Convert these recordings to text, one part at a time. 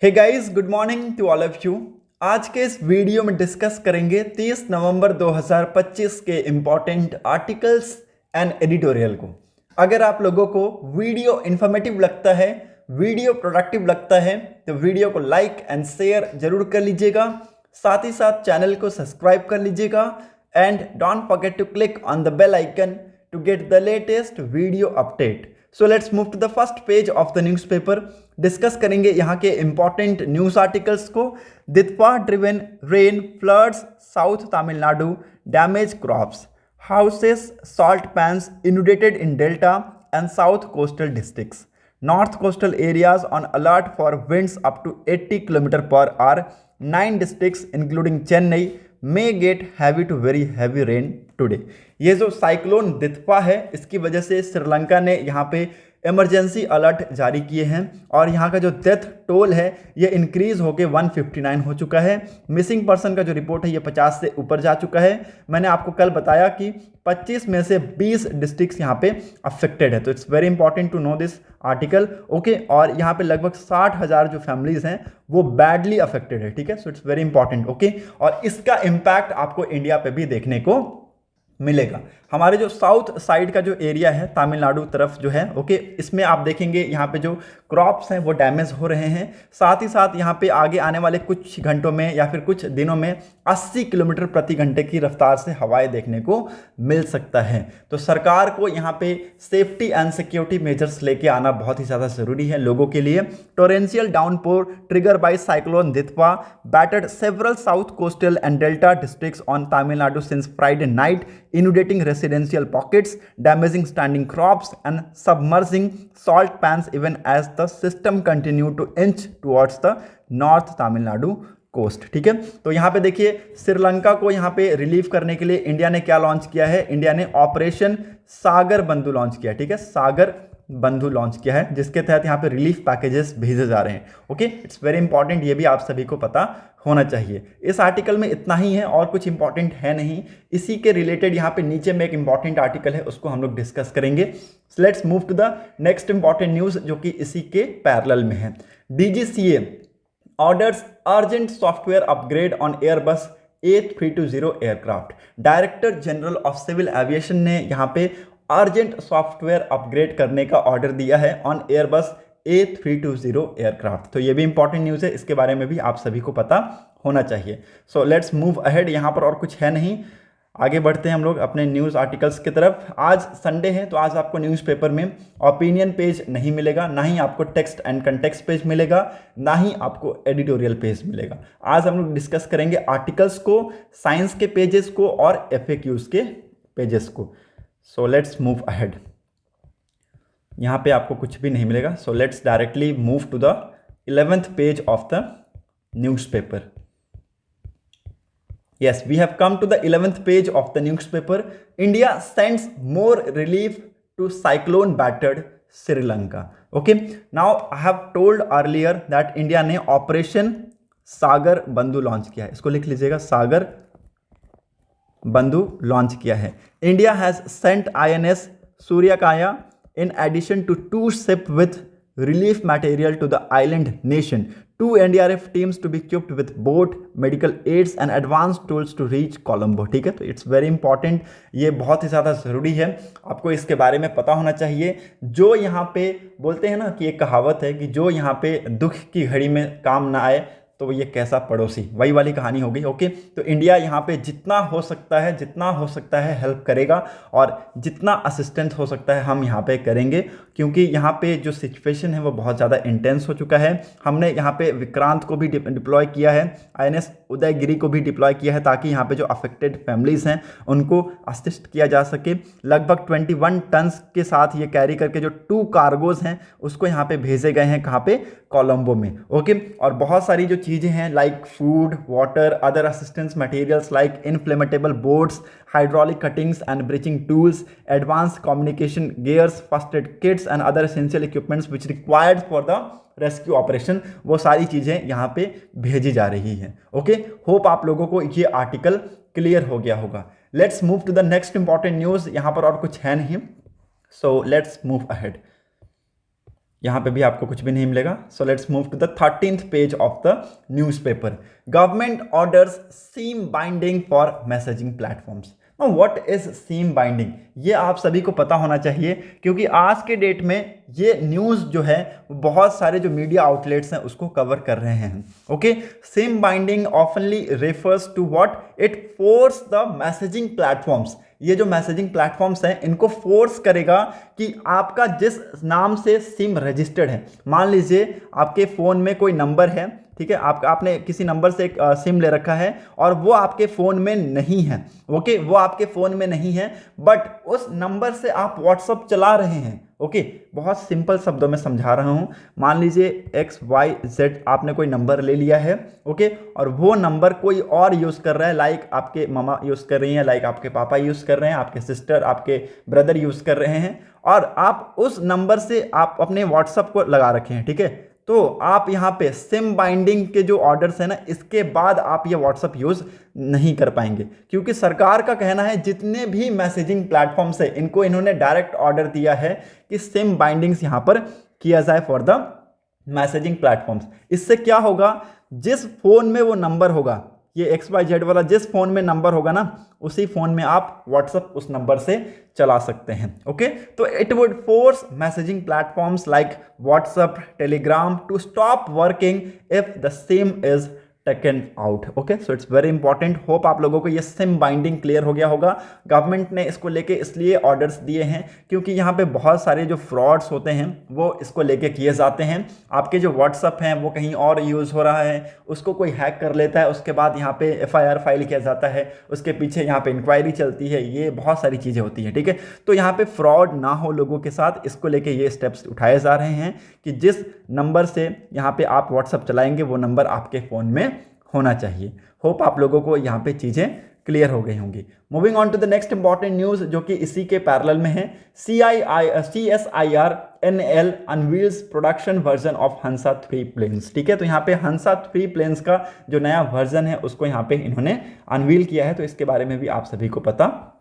Hey guys, good morning to all of you. आज के इस वीडियो में डिस्कस करेंगे 30 नवंबर 2025 के इम्पॉर्टेंट आर्टिकल्स एंड एडिटोरियल को। अगर आप लोगों को वीडियो इन्फॉर्मेटिव लगता है, वीडियो प्रोडक्टिव लगता है, तो वीडियो को लाइक एंड शेयर जरूर कर लीजिएगा। साथ ही साथ चैनल को सब्सक्राइब कर लीजिएगा and don't forget to click on the bell icon to get the latest video update. So let's move to the first page of the newspaper. Discuss करेंगे यहाँ के इंपॉर्टेंट न्यूज़ आर्टिकल्स को। Ditwah driven rain floods south Tamil Nadu, damage crops, houses salt pans inundated in delta and south coastal districts. North coastal areas on alert for winds up to 80 km per hour. 9 districts including Chennai may get heavy to very heavy rain today. ये जो cyclone Ditwah है, इसकी वजह से श्रीलंका ने यहाँ पे emergency alert जारी किए हैं और यहाँ का जो डेथ टोल है ये इंक्रीज होकर 159 हो चुका है। मिसिंग पर्सन का जो रिपोर्ट है ये 50 से ऊपर जा चुका है। मैंने आपको कल बताया कि 25 में से 20 डिस्ट्रिक्ट्स यहाँ पे अफेक्टेड है, तो it's very important to know this article. Okay, और यहाँ पे लगभग 60,000 जो फैमिलीज हैं वो बैडली अफेक्टेड है। ठीक है, so it's very important. Okay, और इसका इम्पैक्ट आपको इंडिया पे भी देखने को मिलेगा। हमारे जो साउथ साइड का जो एरिया है तमिलनाडु तरफ जो है, ओके, इसमें आप देखेंगे यहाँ पे जो क्रॉप्स हैं वो डैमेज हो रहे हैं। साथ ही साथ यहाँ पे आगे आने वाले कुछ घंटों में या फिर कुछ दिनों में 80 किलोमीटर प्रति घंटे की रफ्तार से हवाएं देखने को मिल सकता है। तो सरकार को यहाँ पे सेफ्टी एंड सिक्योरिटी मेजर्स लेके आना बहुत ही ज़्यादा ज़रूरी है लोगों के लिए। Torrential downpour trigger by cyclone Ditwah battered several south coastal and delta districts on Tamil Nadu since Friday night, inundating residential pockets, damaging standing crops and submerging salt pans even as the system continued to inch towards the North Tamil Nadu coast. ठीक है, तो यहाँ पे देखिए श्रीलंका को यहाँ पे relieve करने के लिए इंडिया ने क्या लॉन्च किया है। इंडिया ने ऑपरेशन सागर बंधु लॉन्च किया। ठीक है, सागर बंधु लॉन्च किया है, जिसके तहत यहाँ पे रिलीफ पैकेजेस भेजे जा रहे हैं। ओके, इट्स वेरी इंपॉर्टेंट, ये भी आप सभी को पता होना चाहिए। इस आर्टिकल में इतना ही है और कुछ इंपॉर्टेंट है नहीं। इसी के रिलेटेड यहाँ पे नीचे में एक इंपॉर्टेंट आर्टिकल है, उसको हम लोग डिस्कस करेंगे। Let's move to the next important news जो कि इसी के पैरेलल में है। DGCA orders urgent software upgrade on Airbus A320 aircraft. Director general of civil aviation ने यहाँ पे अर्जेंट सॉफ्टवेयर अपग्रेड करने का ऑर्डर दिया है ऑन एयरबस A320 एयरक्राफ्ट। तो ये भी इंपॉर्टेंट न्यूज़ है, इसके बारे में भी आप सभी को पता होना चाहिए। So let's move ahead. यहाँ पर और कुछ है नहीं, आगे बढ़ते हैं हम लोग अपने न्यूज़ आर्टिकल्स की तरफ। आज संडे है तो आज आपको न्यूज़पेपर में ओपिनियन पेज नहीं मिलेगा, ना ही आपको टेक्स्ट एंड कंटेक्स्ट पेज मिलेगा, ना ही आपको एडिटोरियल पेज मिलेगा। आज हम लोग डिस्कस करेंगे आर्टिकल्स को, साइंस के पेजेस को और FAQs के पेजेस को। So let's move ahead. यहाँ पे आपको कुछ भी नहीं मिलेगा। So let's directly move to the 11th page of the newspaper. Yes, we have come to the 11th page of the newspaper. India sends more relief to cyclone battered Sri Lanka. Okay, now I have told earlier that India ने operation सागर बंधु launch किया है। इसको लिख लीजिएगा, सागर बंधु launch किया है। India has sent INS सूर्यकाया in addition to 2 ships with relief material to the island nation. 2 NDRF teams to be equipped with boat, medical aids and advanced tools to reach Colombo. ठीक है, तो it's very important, ये बहुत ही ज़्यादा ज़रूरी है, आपको इसके बारे में पता होना चाहिए। जो यहाँ पे बोलते हैं ना कि एक कहावत है कि जो यहाँ पे दुख की घड़ी में काम ना आए तो ये कैसा पड़ोसी, वही वाली कहानी हो गई। ओके, तो इंडिया यहाँ पे जितना हो सकता है हेल्प करेगा और जितना असिस्टेंस हो सकता है हम यहाँ पे करेंगे, क्योंकि यहाँ पे जो सिचुएशन है वो बहुत ज़्यादा इंटेंस हो चुका है। हमने यहाँ पे विक्रांत को भी डिप्लॉय किया है, INS उदयगिरी को भी डिप्लॉय किया है, ताकि यहाँ पे जो अफेक्टेड फैमिलीज़ हैं उनको असिस्ट किया जा सके। लगभग 21 टन्स के साथ ये कैरी करके जो 2 कार्गोज हैं उसको यहाँ पे भेजे गए हैं, कहाँ पे, कोलंबो में। ओके, और बहुत सारी जो चीज़ें हैं like food, water, other assistance materials like inflatable boards, hydraulic cuttings and breaching tools, advance communication gears, first aid kits and other essential equipments which required for the rescue operation, वो सारी चीज़ें यहाँ पे भेजी जा रही हैं। ओके, होप आप लोगों को ये आर्टिकल क्लियर हो गया होगा। Let's move to the next important news. यहाँ पर और कुछ है नहीं, सो लेट्स मूव अहेड। यहाँ पे भी आपको कुछ भी नहीं मिलेगा। So let's move to the 13th page of the newspaper. Government orders SIM binding for messaging platforms. What is SIM binding, ये आप सभी को पता होना चाहिए, क्योंकि आज के डेट में ये न्यूज़ जो है बहुत सारे जो मीडिया आउटलेट्स हैं उसको कवर कर रहे हैं। ओके, सीम बाइंडिंग ऑफनली refers to what, it force the messaging platforms. ये जो मैसेजिंग प्लेटफॉर्म्स हैं इनको फोर्स करेगा कि आपका जिस नाम से सिम रजिस्टर्ड है, मान लीजिए आपके फ़ोन में कोई नंबर है, ठीक है, आपने किसी नंबर से एक सिम ले रखा है और वो आपके फ़ोन में नहीं है। ओके, वो आपके फ़ोन में नहीं है, बट उस नंबर से आप व्हाट्सअप चला रहे हैं। ओके, बहुत सिंपल शब्दों में समझा रहा हूँ। मान लीजिए XYZ आपने कोई नंबर ले लिया है, ओके, और वो नंबर कोई और यूज़ कर रहा है, लाइक आपके मामा यूज़ कर रही हैं, लाइक आपके पापा यूज़ कर रहे हैं, आपके सिस्टर, आपके ब्रदर यूज़ कर रहे हैं, और आप उस नंबर से आप अपने व्हाट्सअप को लगा रखे हैं। ठीक है, तो आप यहाँ पे सिम बाइंडिंग के जो ऑर्डर्स है ना, इसके बाद आप ये व्हाट्सअप यूज़ नहीं कर पाएंगे, क्योंकि सरकार का कहना है जितने भी मैसेजिंग प्लेटफॉर्म्स है इनको इन्होंने डायरेक्ट ऑर्डर दिया है कि सिम बाइंडिंग्स यहाँ पर किया जाए फॉर द मैसेजिंग प्लेटफॉर्म्स। इससे क्या होगा, जिस फोन में वो नंबर होगा, ये XYZ वाला जिस फोन में नंबर होगा ना, उसी फोन में आप व्हाट्सअप उस नंबर से चला सकते हैं। ओके, तो it would force messaging platforms like WhatsApp, Telegram to stop working if the SIM is taken out. Okay, so it's very important. Hope आप लोगों को ये सिम बाइंडिंग क्लियर हो गया होगा। गवर्नमेंट ने इसको लेके इसलिए ऑर्डर्स दिए हैं क्योंकि यहाँ पे बहुत सारे जो फ्रॉड्स होते हैं वो इसको लेके किए जाते हैं। आपके जो व्हाट्सअप हैं वो कहीं और यूज़ हो रहा है, उसको कोई हैक कर लेता है, उसके बाद यहाँ पे FIR फाइल किया जाता है, उसके पीछे यहाँ पे इंक्वायरी चलती है, ये बहुत सारी चीज़ें होती हैं। ठीक है, तो यहाँ पे फ्रॉड ना हो लोगों के साथ, इसको लेके ये स्टेप्स उठाए जा रहे हैं कि जिस नंबर से यहाँ पे आप व्हाट्सअप चलाएंगे वो नंबर आपके फ़ोन में होना चाहिए। होप आप लोगों को यहाँ पे चीज़ें क्लियर हो गई होंगी। Moving on to the next important news जो कि इसी के पैरेलल में है। CSIR NL unveils production version of Hansa 3 planes. ठीक है, तो यहाँ पे हंसा 3 प्लेन्स का जो नया वर्जन है उसको यहाँ पे इन्होंने अनवील किया है, तो इसके बारे में भी आप सभी को पता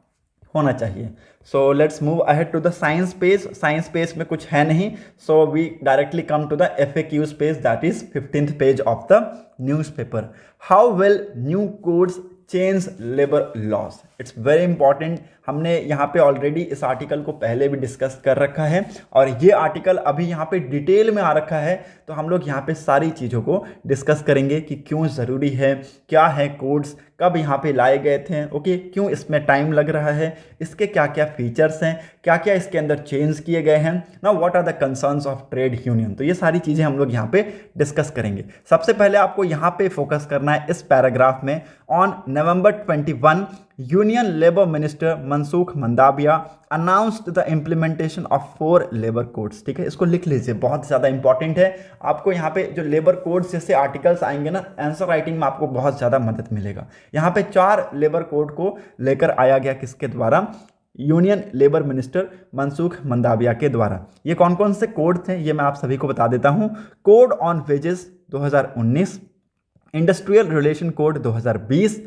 होना चाहिए। So let's move ahead to the science page. Science page में कुछ है नहीं, so we directly come to the FAQs page, that is 15th page of the newspaper. How will new codes change labour laws? It's very important. हमने यहाँ पे already इस article को पहले भी डिस्कस कर रखा है और ये आर्टिकल अभी यहाँ पे डिटेल में आ रखा है, तो हम लोग यहाँ पे सारी चीज़ों को डिस्कस करेंगे कि क्यों ज़रूरी है, क्या है कोड्स, कब यहाँ पे लाए गए थे, ओके, क्यों इसमें टाइम लग रहा है, इसके क्या क्या फीचर्स हैं, क्या क्या इसके अंदर चेंज किए गए हैं, ना what are the concerns of trade union. तो ये सारी चीज़ें हम लोग यहाँ पे डिस्कस करेंगे। सबसे पहले आपको यहाँ पे फोकस करना है इस पैराग्राफ में। On November 21 union labour minister Mansukh Mandaviya announced the implementation of 4 labour codes. ठीक है, इसको लिख लीजिए, बहुत ज़्यादा इंपॉर्टेंट है। आपको यहाँ पे जो लेबर कोड्स जैसे आर्टिकल्स आएंगे ना, आंसर राइटिंग में आपको बहुत ज़्यादा मदद मिलेगा। यहाँ पे 4 लेबर कोड को लेकर आया गया, किसके द्वारा? Union labour minister Mansukh Mandaviya के द्वारा। ये कौन कौन से कोड थे ये मैं आप सभी को बता देता हूँ। Code on wages 2019, industrial relation code 2020,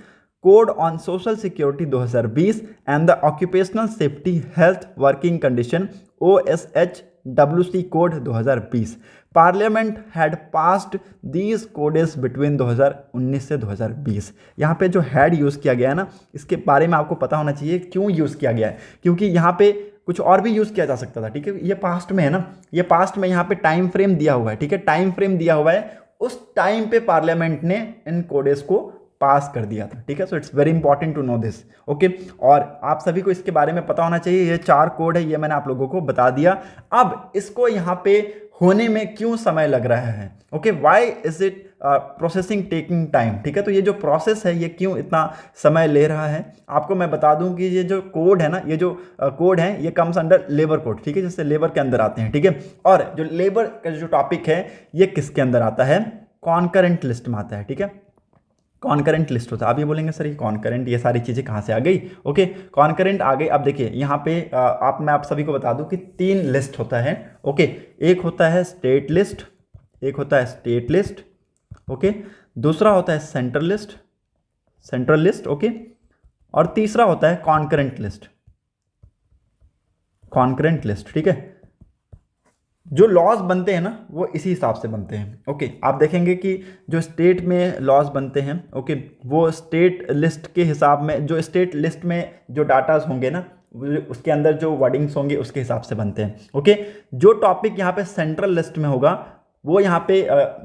code on social security 2020 and the occupational safety health working condition OSHWC code 2020। Parliament had passed these codes between 2019 से 2020। यहाँ पे जो हैड यूज़ किया गया है ना, इसके बारे में आपको पता होना चाहिए क्यों यूज़ किया गया है, क्योंकि यहाँ पे कुछ और भी यूज़ किया जा सकता था। ठीक है, ये पास्ट में है ना, ये पास्ट में यहाँ पे टाइम फ्रेम दिया हुआ है। ठीक है, टाइम फ्रेम दिया हुआ है, उस टाइम पे पार्लियामेंट ने इन कोडेस को पास कर दिया था। ठीक है, so it's very important to know this. Okay, और आप सभी को इसके बारे में पता होना चाहिए। ये 4 कोड है, ये मैंने आप लोगों को बता दिया। अब इसको यहाँ पे होने में क्यों समय लग रहा है? Okay, why is it processing taking time? ठीक है, तो ये जो प्रोसेस है ये क्यों इतना समय ले रहा है? आपको मैं बता दूं कि ये जो कोड है ना, ये जो कोड है ये कम्स अंडर लेबर कोड। ठीक है, जैसे लेबर के अंदर आते हैं। ठीक है, और जो लेबर का जो टॉपिक है ये किसके अंदर आता है? कॉन्करेंट लिस्ट में आता है। ठीक है, कॉन्करेंट लिस्ट होता है। आप ये बोलेंगे सर ये कॉन्करेंट, ये सारी चीज़ें कहाँ से आ गई? ओके, कॉन्करेंट आ गई। अब देखिए यहाँ पे मैं आप सभी को बता दूं कि 3 लिस्ट होता है। ओके, एक होता है स्टेट लिस्ट, एक होता है स्टेट लिस्ट, ओके, दूसरा होता है सेंट्रल लिस्ट, ओके, और तीसरा होता है कॉन्करेंट लिस्ट। ठीक है, जो लॉज बनते हैं ना वो इसी हिसाब से बनते हैं। ओके, आप देखेंगे कि जो स्टेट में लॉज बनते हैं, ओके, वो स्टेट लिस्ट के हिसाब में, जो स्टेट लिस्ट में जो डाटाज होंगे ना उसके अंदर जो वर्डिंग्स होंगे उसके हिसाब से बनते हैं। ओके, जो टॉपिक यहाँ पे सेंट्रल लिस्ट में होगा वो यहाँ पे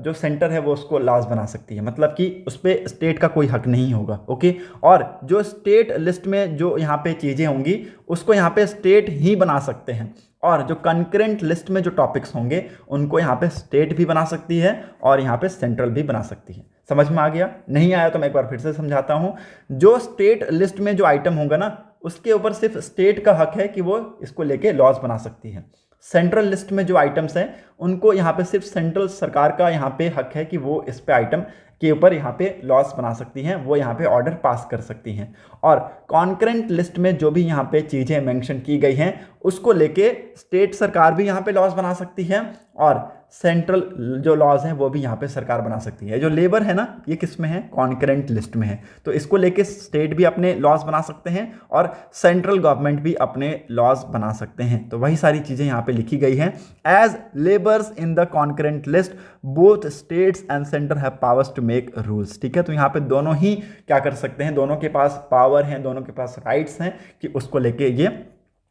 जो सेंटर है वो उसको लॉज बना सकती है, मतलब कि उस पर स्टेट का कोई हक नहीं होगा। ओके, और जो स्टेट लिस्ट में जो यहाँ पे चीज़ें होंगी उसको यहाँ पे स्टेट ही बना सकते हैं, और जो कंकरेंट लिस्ट में जो टॉपिक्स होंगे उनको यहाँ पे स्टेट भी बना सकती है और यहाँ पे सेंट्रल भी बना सकती है। समझ में आ गया? नहीं आया तो मैं एक बार फिर से समझाता हूँ। जो स्टेट लिस्ट में जो आइटम होगा ना उसके ऊपर सिर्फ स्टेट का हक है कि वो इसको लेके लॉज बना सकती है। सेंट्रल लिस्ट में जो आइटम्स हैं उनको यहाँ पे सिर्फ सेंट्रल सरकार का यहाँ पे हक है कि वो इस पे आइटम के ऊपर यहाँ पे लॉस बना सकती हैं, वो यहाँ पे ऑर्डर पास कर सकती हैं। और कॉन्करेंट लिस्ट में जो भी यहाँ पे चीज़ें मेंशन की गई हैं उसको लेके स्टेट सरकार भी यहाँ पे लॉस बना सकती है और सेंट्रल जो लॉज हैं वो भी यहाँ पे सरकार बना सकती है। जो लेबर है ना ये किस में है? कॉन्करेंट लिस्ट में है, तो इसको लेके स्टेट भी अपने लॉज बना सकते हैं और सेंट्रल गवर्नमेंट भी अपने लॉज बना सकते हैं। तो वही सारी चीज़ें यहाँ पे लिखी गई हैं। As labours in the concurrent list both states and centre have powers to make rules. ठीक है, तो यहाँ पे दोनों ही क्या कर सकते हैं, दोनों के पास पावर हैं, दोनों के पास राइट्स हैं कि उसको लेके ये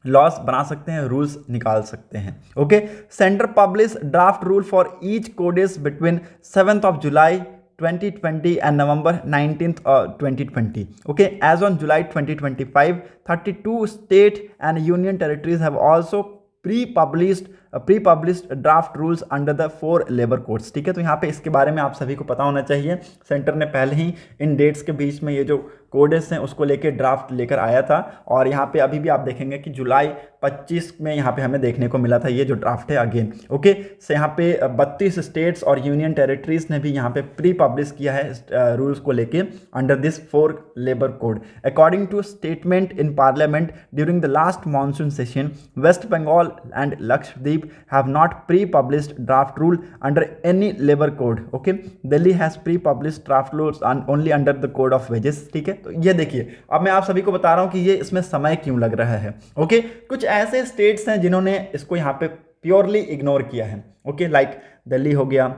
लॉस बना सकते हैं, रूल्स निकाल सकते हैं। Okay, centre publish draft rule for each कोडेज between 7th of July 2020 and November 19th 2020. Okay, as on July 2025, 32 state and union territories have also pre-published draft rules under the 4 labor codes। ठीक है, तो यहाँ पे इसके बारे में आप सभी को पता होना चाहिए। सेंटर ने पहले ही इन डेट्स के बीच में ये जो कोडेस हैं उसको लेके ड्राफ्ट लेकर आया था, और यहाँ पे अभी भी आप देखेंगे कि जुलाई 25 में यहाँ पे हमें देखने को मिला था ये जो ड्राफ्ट है अगेन। ओके, से यहाँ पे 32 स्टेट्स और यूनियन टेरिटरीज ने भी यहाँ पे प्री पब्लिश किया है रूल्स को लेके under this 4 labour code. According to statement in parliament during the last monsoon session, West Bengal and Lakshadweep have not pre-published draft rule under any labor code. Okay, Delhi has pre-published draft rules only under the code of wages। ठीक है, तो ये देखिए अब मैं आप सभी को बता रहा हूं कि ये इसमें समय क्यों लग रहा है। ओके, कुछ ऐसे स्टेट्स हैं जिन्होंने इसको यहाँ पे प्योरली इग्नोर किया है। ओके, लाइक दिल्ली हो गया,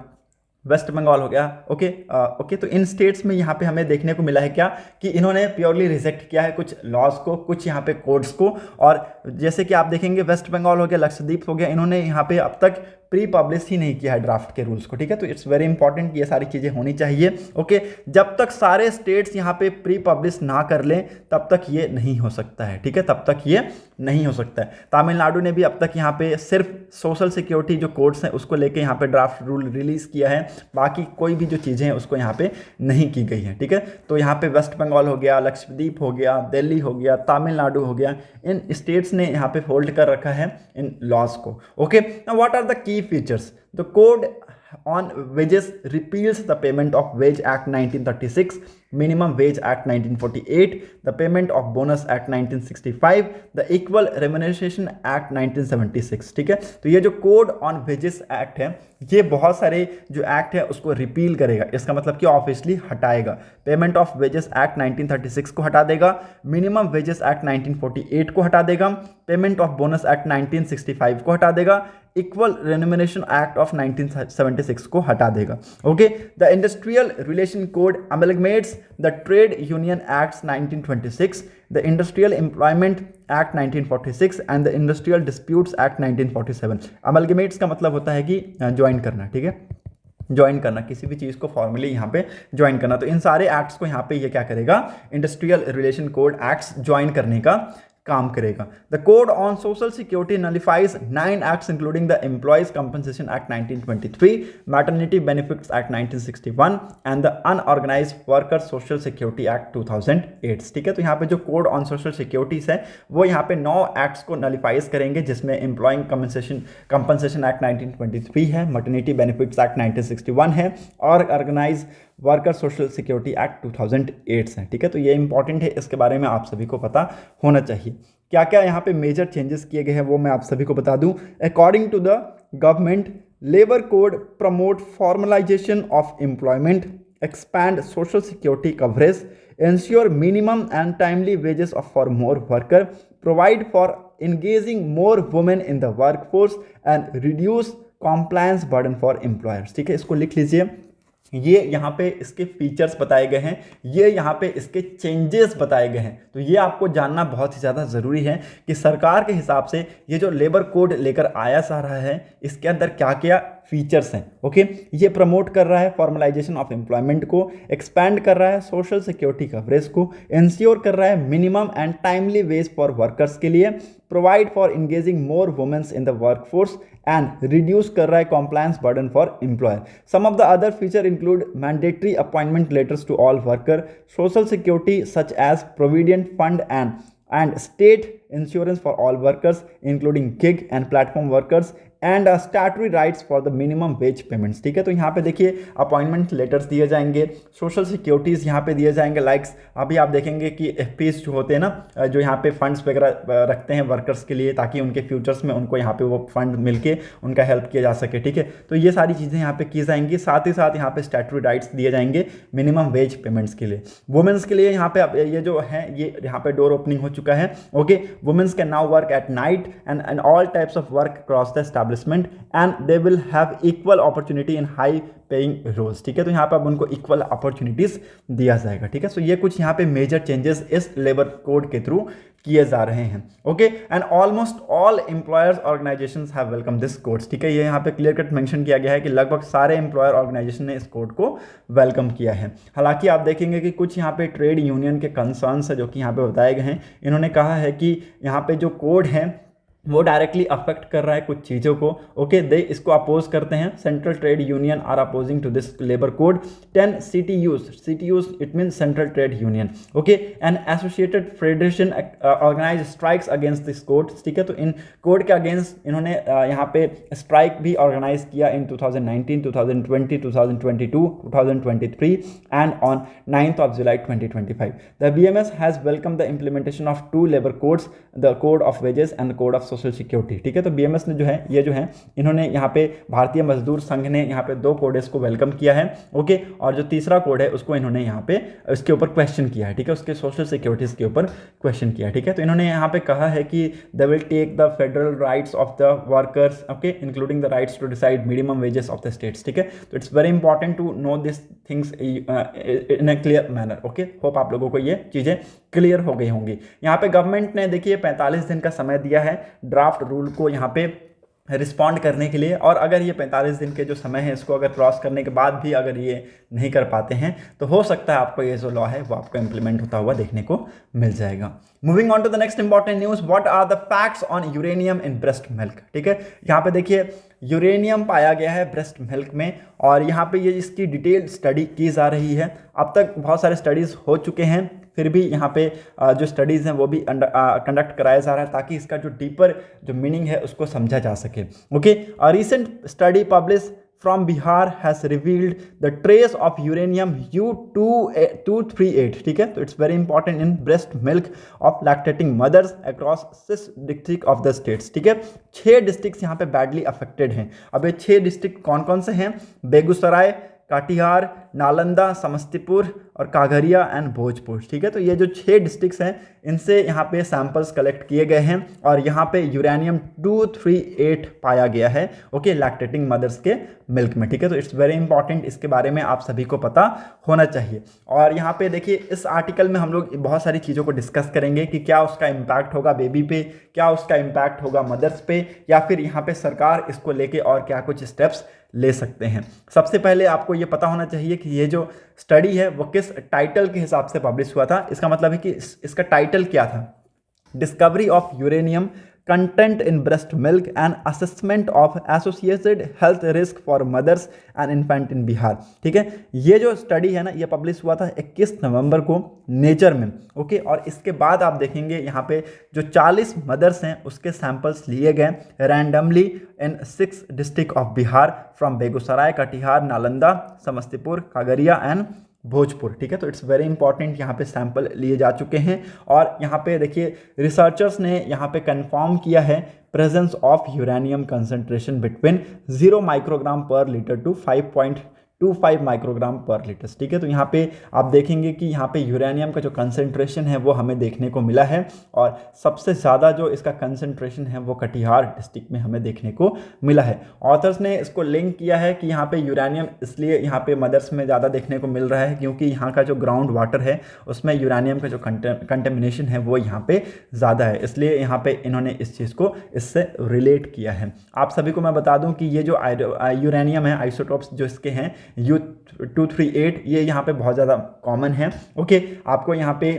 वेस्ट बंगाल हो गया। ओके, तो इन स्टेट्स में यहाँ पे हमें देखने को मिला है क्या कि इन्होंने प्योरली रिजेक्ट किया है कुछ लॉज को, कुछ यहाँ पे कोड्स को। और जैसे कि आप देखेंगे वेस्ट बंगाल हो गया, लक्षद्वीप हो गया, इन्होंने यहाँ पे अब तक प्री पब्लिश ही नहीं किया है ड्राफ्ट के रूल्स को। ठीक है, तो इट्स वेरी इंपॉर्टेंट कि ये सारी चीज़ें होनी चाहिए। ओके, जब तक सारे स्टेट्स यहाँ पे प्री पब्लिश ना कर लें तब तक ये नहीं हो सकता है। ठीक है, तब तक ये नहीं हो सकता है। तमिलनाडु ने भी अब तक यहाँ पे सिर्फ सोशल सिक्योरिटी जो कोड्स हैं उसको लेके यहाँ पे ड्राफ्ट रूल रिलीज किया है, बाकी कोई भी जो चीज़ें हैं उसको यहाँ पे नहीं की गई है। ठीक है, तो यहाँ पे वेस्ट बंगाल हो गया, लक्षद्वीप हो गया, दिल्ली हो गया, तमिलनाडु हो गया, इन स्टेट्स ने यहाँ पे होल्ड कर रखा है इन लॉज को। Okay, now what are the key features? The code on wages repeals the Payment of Wage Act 1936, Minimum Wage Act 1948, the Payment of Bonus Act 1965, the Equal Remuneration Act 1976। ठीक है, तो ये जो कोड ऑन वेजेस एक्ट है ये बहुत सारे जो एक्ट है उसको रिपील करेगा। इसका मतलब कि ऑफिशियली हटाएगा। पेमेंट ऑफ वेजेस एक्ट 1936 को हटा देगा, मिनिमम वेजेस एक्ट 1948 को हटा देगा, पेमेंट ऑफ बोनस एक्ट 1965 को हटा देगा, इक्वल रेन्यूमरेशन एक्ट ऑफ 1976 को हटा देगा। Okay, the industrial relation code amalgamates the trade union acts 1926, the industrial employment act 1946 and the industrial disputes act 1947। Amalgamates का मतलब होता है कि ज्वाइन करना। ठीक है, ज्वाइन करना, किसी भी चीज़ को फॉर्मली यहाँ पे ज्वाइन करना। तो इन सारे एक्ट्स को यहाँ पे ये क्या करेगा, industrial relation code acts join करने का काम करेगा। The code on social security nullifies 9 acts including the employees compensation act 1923, maternity benefits act 1961 and the unorganised worker social security act 2008। ठीक है, तो यहाँ पे जो कोड ऑन सोशल सिक्योरिटीज है वो यहाँ पे 9 एक्ट्स को नलिफाइज करेंगे, जिसमें एम्प्लॉइंग कंपनसेशन एक्ट 1923 है, मैटरनिटी बेनिफिट्स एक्ट 1961 है और organise worker social security act 2008 है। ठीक है, तो ये इंपॉर्टेंट है, इसके बारे में आप सभी को पता होना चाहिए। क्या क्या यहाँ पे मेजर चेंजेस किए गए हैं वो मैं आप सभी को बता दूं। According to the government, labour code promote formalisation of employment, expand social security coverage, ensure minimum and timely wages for more workers, provide for engaging more women in the workforce and reduce compliance burden for employers. ठीक है, इसको लिख लीजिए। ये यहाँ पे इसके features बताए गए हैं, ये यहाँ पे इसके चेंजेस बताए गए हैं। तो ये आपको जानना बहुत ही ज़्यादा ज़रूरी है कि सरकार के हिसाब से ये जो लेबर कोड लेकर आया जा रहा है, इसके अंदर क्या क्या फीचर्स हैं। ओके, ये प्रमोट कर रहा है फॉर्मलाइजेशन ऑफ एम्प्लॉयमेंट को, एक्सपैंड कर रहा है सोशल सिक्योरिटी कवरेज को, इंश्योर कर रहा है minimum and timely wage for workers के लिए, provide for engaging more womens in the workforce and reduce कर रहा है compliance burden for employer. Some of the other feature include mandatory appointment letters to all worker, social security such as provident fund and state insurance for all workers including gig and platform workers and statutory rights for the minimum wage payments। ठीक है, तो यहाँ पे देखिए appointment letters दिए जाएंगे, social securities यहाँ पे दिए जाएंगे, लाइक्स अभी आप देखेंगे कि एफपीज जो होते हैं ना, जो यहाँ पे फंड्स वगैरह रखते हैं वर्कर्स के लिए ताकि उनके फ्यूचर्स में उनको यहाँ पे वो फंड मिलके उनका हेल्प किया जा सके। ठीक है, तो ये सारी चीज़ें यहाँ पे की जाएंगी। साथ ही साथ यहाँ पे स्टैट्यूटरी राइट्स दिए जाएंगे मिनिमम वेज पेमेंट्स के लिए। वुमेन्स के लिए यहाँ पे ये जो है ये यहाँ पे डोर ओपनिंग हो चुका है। Okay, womens can now work at night and all types of work across the establishment and they will have equal opportunity in high paying roles. ठीक है, तो यहाँ पे अब उनको इक्वल अपॉर्चुनिटीज दिया जाएगा। ठीक है, सो ये कुछ यहाँ पे मेजर चेंजेस इस लेबर कोड के थ्रू किए जा रहे हैं। Okay, and almost all employers organisations have welcome this codes. ठीक है, ये यहाँ पे क्लियर कट मेंशन किया गया है कि लगभग सारे एम्प्लॉयर ऑर्गेनाइजेशन ने इस कोड को वेलकम किया है। हालांकि आप देखेंगे कि कुछ यहाँ पे ट्रेड यूनियन के कंसर्न्स है जो कि यहाँ पे बताए गए हैं। इन्होंने कहा है कि यहाँ पे जो कोड है वो डायरेक्टली अफेक्ट कर रहा है कुछ चीज़ों को। ओके, दे इसको अपोज करते हैं। Central trade union are opposing to this labour code. 10 CTUs it mean central trade union. Okay, and associated federation organise strikes against this code. ठीक है, तो इन कोड के अगेंस्ट इन्होंने यहाँ पे स्ट्राइक भी ऑर्गेनाइज किया इन 2019, 2020, 2022, 2023 and on 9th of July 2025। The BMS has welcomed the implementation of 2 labor codes, the Code of Wages and the Code of social security. ठीक है, तो बीएमएस ने जो है ये जो है इन्होंने यहाँ पे भारतीय मजदूर संघ ने यहाँ पे 2 कोडेस को वेलकम किया है। ओके, और जो तीसरा कोड है उसको इन्होंने यहाँ पे इसके ऊपर क्वेश्चन किया है। ठीक है, उसके सोशल सिक्योरिटीज के ऊपर क्वेश्चन किया है। ठीक है, तो इन्होंने यहाँ पे कहा है कि they will take the federal rights of the workers, okay, including the rights to decide minimum wages of the states. ठीक है, तो it's very important to know this things in a clear manner. Okay, hope आप लोगों को ये चीज़ें clear हो गई होंगी। यहाँ पे गवर्नमेंट ने देखिए 45 दिन का समय दिया है ड्राफ्ट रूल को यहाँ पे रिस्पॉन्ड करने के लिए, और अगर ये 45 दिन के जो समय है इसको अगर क्रॉस करने के बाद भी अगर ये नहीं कर पाते हैं तो हो सकता है आपको ये जो लॉ है वो आपको इंप्लीमेंट होता हुआ देखने को मिल जाएगा। Moving on to the next important news, what are the facts on uranium in breast milk. ठीक है, यहाँ पे देखिए यूरेनियम पाया गया है ब्रेस्ट मिल्क में, और यहाँ पे ये इसकी डिटेल स्टडी की जा रही है। अब तक बहुत सारे स्टडीज़ हो चुके हैं, फिर भी यहाँ पे जो स्टडीज़ हैं वो भी कंडक्ट कराया जा रहा है ताकि इसका जो डीपर जो मीनिंग है उसको समझा जा सके। Okay, a recent study publish from Bihar has revealed the trace of uranium U-238। ठीक है, तो it's very important in breast milk of lactating mothers across 6 district of the states. ठीक है, 6 डिस्ट्रिक्ट यहाँ पे बैडली अफेक्टेड हैं। अब ये 6 डिस्ट्रिक्ट कौन कौन से हैं? बेगूसराय, कटिहार, नालंदा, समस्तीपुर और कागरिया एंड भोजपुर। ठीक है, तो ये जो 6 डिस्ट्रिक्ट्स हैं इनसे यहाँ पे सैंपल्स कलेक्ट किए गए हैं और यहाँ पे यूरेनियम 238 पाया गया है। ओके, लैक्टेटिंग मदर्स के मिल्क में। ठीक है, तो इट्स वेरी इंपॉर्टेंट, इसके बारे में आप सभी को पता होना चाहिए। और यहाँ पे देखिए इस आर्टिकल में हम लोग बहुत सारी चीज़ों को डिस्कस करेंगे कि क्या उसका इम्पैक्ट होगा बेबी पे, क्या उसका इम्पैक्ट होगा मदर्स पे, या फिर यहाँ पे सरकार इसको लेके और क्या कुछ स्टेप्स ले सकते हैं। सबसे पहले आपको ये पता होना चाहिए कि ये जो स्टडी है वो किस टाइटल के हिसाब से पब्लिश हुआ था। इसका मतलब है कि इसका टाइटल क्या था? Discovery of uranium content in breast milk and assessment of associated health risk for mothers and infant in Bihar. ठीक है, ये जो स्टडी है ना ये पब्लिश हुआ था 21 नवंबर को नेचर में। ओके, और इसके बाद आप देखेंगे यहाँ पे जो 40 मदर्स हैं उसके सैंपल्स लिए गए randomly in 6 district of Bihar from Begusarai, Katihar, Nalanda, Samastipur, Khagaria and Bhojpur. ठीक है, तो इट्स वेरी इंपॉर्टेंट, यहाँ पे सैंपल लिए जा चुके हैं और यहाँ पे देखिए रिसर्चर्स ने यहाँ पे कंफर्म किया है presence of uranium concentration between 0 microgram पर लीटर टू 5.2 0.25 माइक्रोग्राम पर लीटर, ठीक है। तो यहाँ पे आप देखेंगे कि यहाँ पे यूरेनियम का जो कंसेंट्रेशन है वो हमें देखने को मिला है, और सबसे ज़्यादा जो इसका कंसेंट्रेशन है वो कटिहार डिस्ट्रिक्ट में हमें देखने को मिला है। ऑथर्स ने इसको लिंक किया है कि यहाँ पे यूरेनियम इसलिए यहाँ पे मदर्स में ज़्यादा देखने को मिल रहा है क्योंकि यहाँ का जो ग्राउंड वाटर है उसमें यूरेनियम का जो कंटेमिनेशन है वो यहाँ पे ज़्यादा है, इसलिए यहाँ पे इन्होंने इस चीज़ को इससे रिलेट किया है। आप सभी को मैं बता दूं कि ये जो यूरेनियम है, आइसोटोप्स जो इसके हैं U-238, ये यहाँ पे बहुत ज़्यादा कॉमन है। ओके, आपको यहाँ पे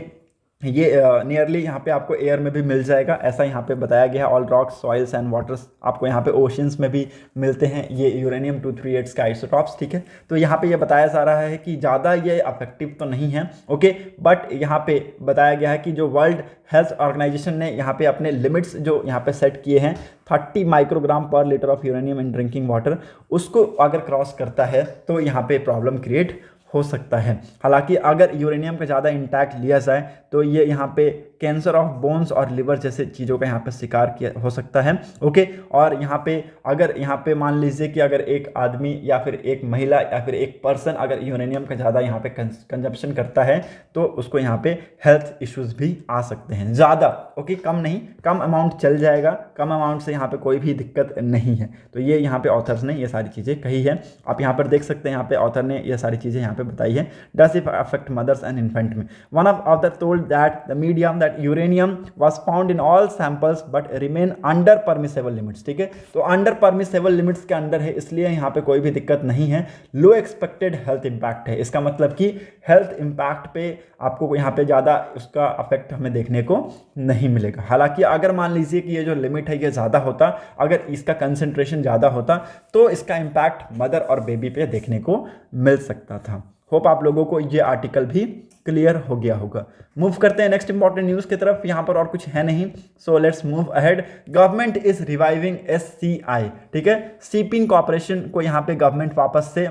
ये नियरली यहाँ पे आपको एयर में भी मिल जाएगा, ऐसा यहाँ पे बताया गया है। All rocks, soils and waters, आपको यहाँ पे ओशंस में भी मिलते हैं ये यूरेनियम 238 का आइसोटॉप्स, ठीक है। तो यहाँ पे ये बताया जा रहा है कि ज़्यादा ये अफेक्टिव तो नहीं है, ओके, बट यहाँ पे बताया गया है कि जो वर्ल्ड हेल्थ ऑर्गेनाइजेशन ने यहाँ पे अपने लिमिट्स जो यहाँ पे सेट किए हैं 30 माइक्रोग्राम पर litre of uranium in drinking water, उसको अगर क्रॉस करता है तो यहाँ पे प्रॉब्लम क्रिएट हो सकता है। हालांकि अगर यूरेनियम का ज़्यादा इंटैक्ट लिया जाए तो ये यहाँ पे कैंसर ऑफ बोन्स और लिवर जैसे चीज़ों का यहाँ पे शिकार किया हो सकता है, ओके। और यहाँ पे अगर यहाँ पे मान लीजिए कि अगर एक आदमी या फिर एक महिला या फिर एक पर्सन अगर यूरेनियम का ज़्यादा यहाँ पे कंजप्शन करता है तो उसको यहाँ पे हेल्थ इश्यूज़ भी आ सकते हैं, ज़्यादा, ओके, कम नहीं, कम अमाउंट चल जाएगा, कम अमाउंट से यहाँ पे कोई भी दिक्कत नहीं है। तो ये यहाँ पे ऑथर्स ने ये सारी चीज़ें कही है, आप यहाँ पर देख सकते हैं, यहाँ पे ऑथर ने ये सारी चीज़ें यहाँ पे बताई है। Does it affect mothers and infant में, one of author told that the medium that uranium was found in all samples but remain under permissible limits, ठीक है। तो अंडर परमिसेबल लिमिट्स के अंदर है, इसलिए यहाँ पे कोई भी दिक्कत नहीं है। लो एक्सपेक्टेड हेल्थ इंपैक्ट है, इसका मतलब कि हेल्थ इंपैक्ट पे आपको यहाँ पे ज़्यादा उसका अफेक्ट हमें देखने को नहीं मिलेगा। हालांकि अगर मान लीजिए कि ये जो लिमिट है ये ज़्यादा होता, अगर इसका कंसेंट्रेशन ज़्यादा होता तो इसका इम्पैक्ट मदर और बेबी पे देखने को मिल सकता था। होप आप लोगों को ये आर्टिकल भी क्लियर हो गया होगा। मूव करते हैं नेक्स्ट इंपॉर्टेंट न्यूज़ की तरफ, यहाँ पर और कुछ है नहीं, सो let's move ahead. Government is reviving SCI, ठीक है, शिपिंग कॉर्पोरेशन को यहाँ पे गवर्नमेंट वापस से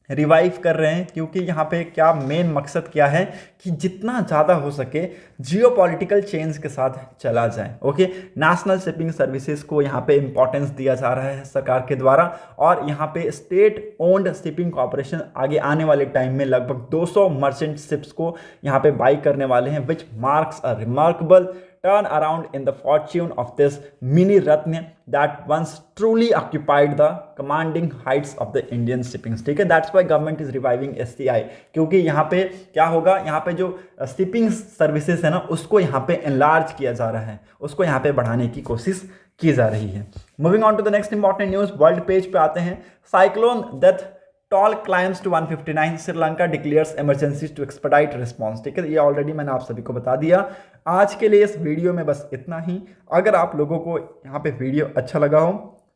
रिवाइव कर रहे हैं, क्योंकि यहाँ पे क्या मेन मकसद क्या है कि जितना ज़्यादा हो सके जियोपॉलिटिकल चेंज के साथ चला जाए, ओके। नेशनल शिपिंग सर्विसेज को यहाँ पे इंपॉर्टेंस दिया जा रहा है सरकार के द्वारा, और यहाँ पे स्टेट ओन्ड शिपिंग कॉर्पोरेशन आगे आने वाले टाइम में लगभग 200 मर्चेंट शिप्स को यहाँ पे बाई करने वाले हैं, which marks a remarkable turn around in the fortune of this mini ratna that once truly occupied the commanding heights of the Indian shipping, ठीक है। That's why government is reviving SCI, क्योंकि यहाँ पे क्या होगा, यहाँ पे जो शिपिंग सर्विसेज है ना उसको यहाँ पे एनलार्ज किया जा रहा है, उसको यहाँ पे बढ़ाने की कोशिश की जा रही है। Moving on to the next important news, world page पे आते हैं। Cyclone death toll climbs to 159, Sri Lanka declares emergency to expedite response, ठीक है। ये ऑलरेडी मैंने आप सभी को बता दिया। आज के लिए इस वीडियो में बस इतना ही। अगर आप लोगों को यहाँ पे वीडियो अच्छा लगा हो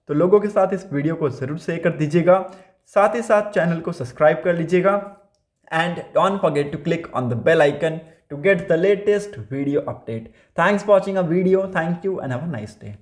तो लोगों के साथ इस वीडियो को ज़रूर शेयर कर दीजिएगा, साथ ही साथ चैनल को सब्सक्राइब कर लीजिएगा, and don't forget to click on the bell icon to get the latest video update. Thanks for watching a video. Thank you and have a nice day.